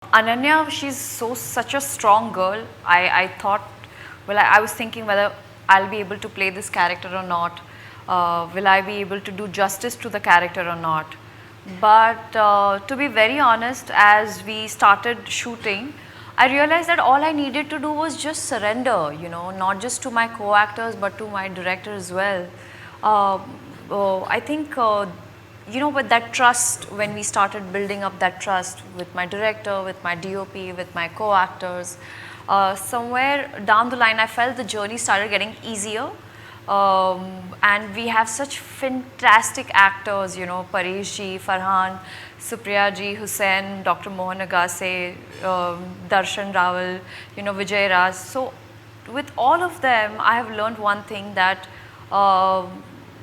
Ananya, she's such a strong girl. I thought, well, I was thinking whether I'll be able to play this character or not. Will I be able to do justice to the character or not? But to be very honest, as we started shooting, I realized that all I needed to do was just surrender, you know, not just to my co-actors but to my director as well. Uh, I think you know, with that trust, when we started building up that trust with my director, with my DOP, with my co-actors, somewhere down the line I felt the journey started getting easier. And we have such fantastic actors, you know, Paresh ji, Farhan, Supriya ji, Hussain, Dr. Mohan Agase, Darshan Rawal, you know, Vijay Raj. So with all of them, I have learned one thing, that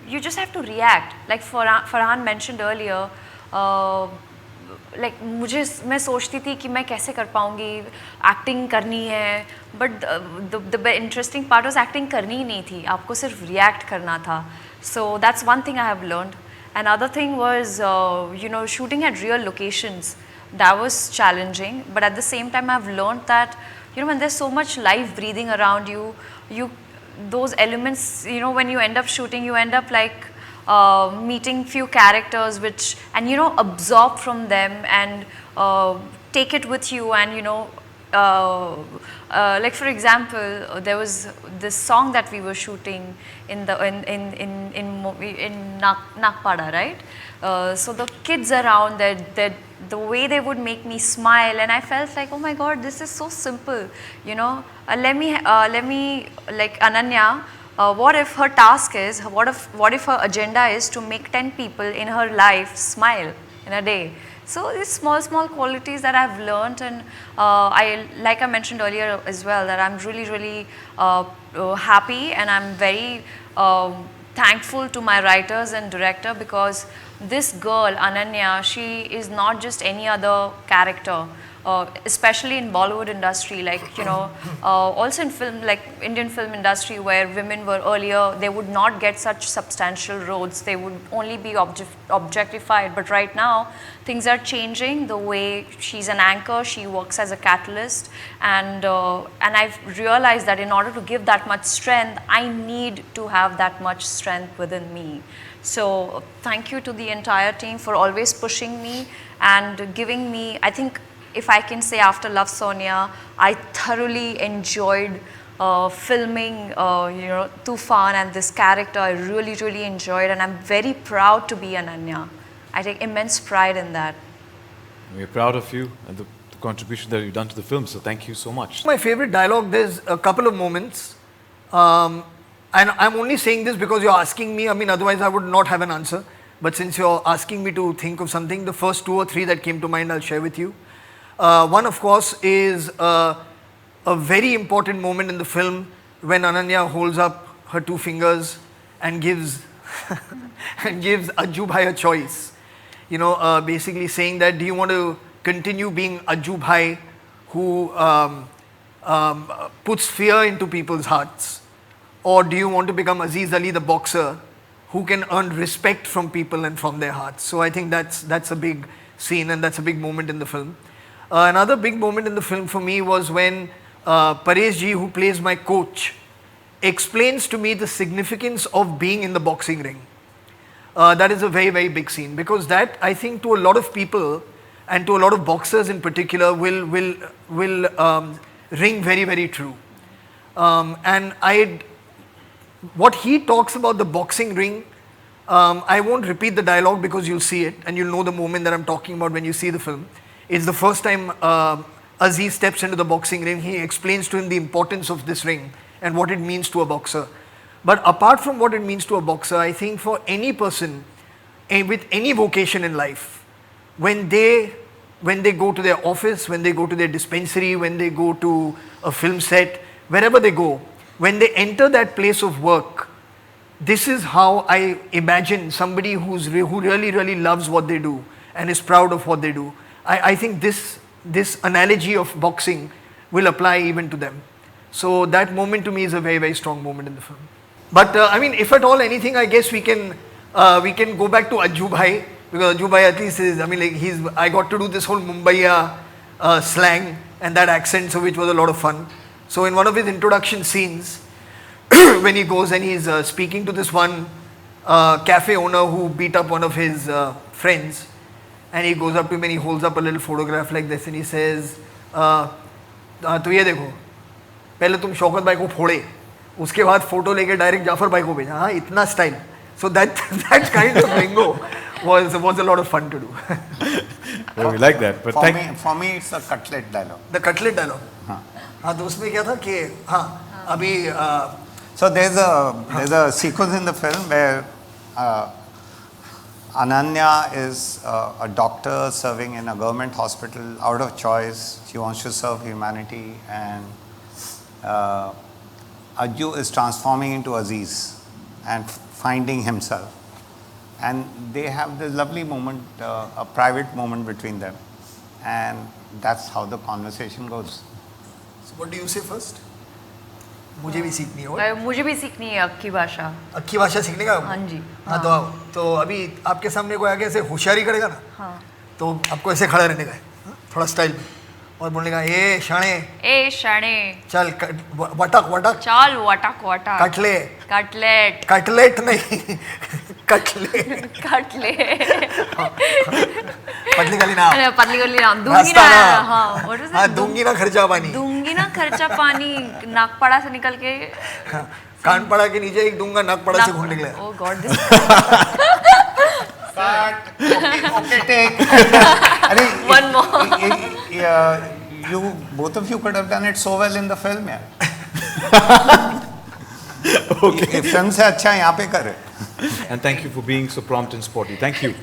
you just have to react. Like Farhan mentioned earlier, like मुझे मैं सोचती थी कि मैं कैसे कर पाऊँगी, acting करनी है, but the interesting part was acting करनी ही नहीं थी, आपको सिर्फ रिएक्ट करना था. So that's one thing I have learned. Another thing was, you know, shooting at real locations. That was challenging, but at the same time, I've learned that, you know, when there's so much life breathing around you, those elements, you know, when you end up shooting, you end up like meeting few characters, which, and you know, absorb from them and take it with you, and you know, like for example, there was this song that we were shooting in the in Nagpada, right? So the kids around, that the way they would make me smile, and I felt like, oh my God, this is so simple, you know. Let me like Ananya. What if her task is, what if her agenda is to make 10 people in her life smile in a day? So these small qualities that I've learned, and like I mentioned earlier as well, that I'm really happy, and I'm very thankful to my writers and director, because this girl Ananya, she is not just any other character. Especially in Bollywood industry, like, you know, also in film, like Indian film industry, where women were earlier, they would not get such substantial roles, they would only be objectified. But right now, things are changing. The way she's an anchor, she works as a catalyst, and I've realized that in order to give that much strength, I need to have that much strength within me. So thank you to the entire team for always pushing me and giving me, I think, if I can say, after Love Sonia, I thoroughly enjoyed filming, you know, Tufan and this character. I really enjoyed, and I'm very proud to be Ananya. I take immense pride in that. We're proud of you and the contribution that you've done to the film, so thank you so much. My favorite dialogue, there's a couple of moments, and I'm only saying this because you're asking me. I mean, otherwise I would not have an answer. But since you're asking me to think of something, the first 2 or 3 that came to mind, I'll share with you. One, of course, is a very important moment in the film when Ananya holds up her 2 fingers and gives and gives Ajju Bhai a choice. You know, basically saying that, do you want to continue being Ajju Bhai, who puts fear into people's hearts, or do you want to become Aziz Ali, the boxer, who can earn respect from people and from their hearts? So I think that's a big scene, and that's a big moment in the film. Another big moment in the film for me was when Paresh ji, who plays my coach, explains to me the significance of being in the boxing ring. That is a very big scene, because that, I think, to a lot of people and to a lot of boxers in particular, will ring very true. And what he talks about the boxing ring, I won't repeat the dialogue because you'll see it and you'll know the moment that I'm talking about when you see the film. It's the first time Aziz steps into the boxing ring. He explains to him the importance of this ring and what it means to a boxer. But apart from what it means to a boxer, I think for any person with any vocation in life, when they go to their office, when they go to their dispensary, when they go to a film set, wherever they go, when they enter that place of work, this is how I imagine somebody who really loves what they do and is proud of what they do. I think this analogy of boxing will apply even to them. So that moment to me is a very strong moment in the film. But I mean, if at all anything, I guess we can go back to Ajju Bhai, because Ajju Bhai at least is, I mean, like, I got to do this whole Mumbaiya slang and that accent, so which was a lot of fun. So in one of his introduction scenes, when he goes and he's speaking to this one cafe owner who beat up one of his friends, and he goes up to him and he holds up a little photograph like this and he says, तो ये देखो, पहले तुम शौकत भाई को फोड़े, उसके बाद फोटो लेके डायरेक्ट जाफर भाई को भेजा, हाँ इतना style. So that kind of lingo was a lot of fun to do. Well, we like that. But For me, it's a cutlet dialogue. The cutlet dialogue. हाँ तो उसमें क्या था कि हाँ अभी So there's a sequence in the film where Ananya is a doctor serving in a government hospital out of choice. She wants to serve humanity, and Ajju is transforming into Aziz and finding himself. And they have this lovely moment, a private moment between them. And that's how the conversation goes. So what do you say first? मुझे भी सीखनी है. मुझे भी सीखनी है अक्की भाषा. अक्की भाषा सीखने का. हाँ जी. हाँ तो आओ. तो अभी आपके सामने कोई आके ऐसे होशियारी करेगा ना. हाँ. तो आपको ऐसे खड़ा रहने का है. थोड़ा स्टाइल में. और बोलने का ए शाणे. ए शाणे. चल वटक वटक. चल वटक वटक. कटले. कटलेट. कटलेट नहीं. कटले. कटले. पतली गली नाम. अरे पतली गली नाम. दूंगी ना. हाँ. What is it? हाँ दूंगी ना खर्चा पानी. दूंगी ना खर्चा पानी. नागपाड़ा से निकल के. कान पड़ा के नीचे एक दूंगा, नागपाड़ा से घूमने निकला. Oh God, this. Okay, take. One more. You both of you could have done it so well in the film, yeah. Okay. Film से अच्छा यहाँ पे करे. And thank you for being so prompt and sporty. Thank you.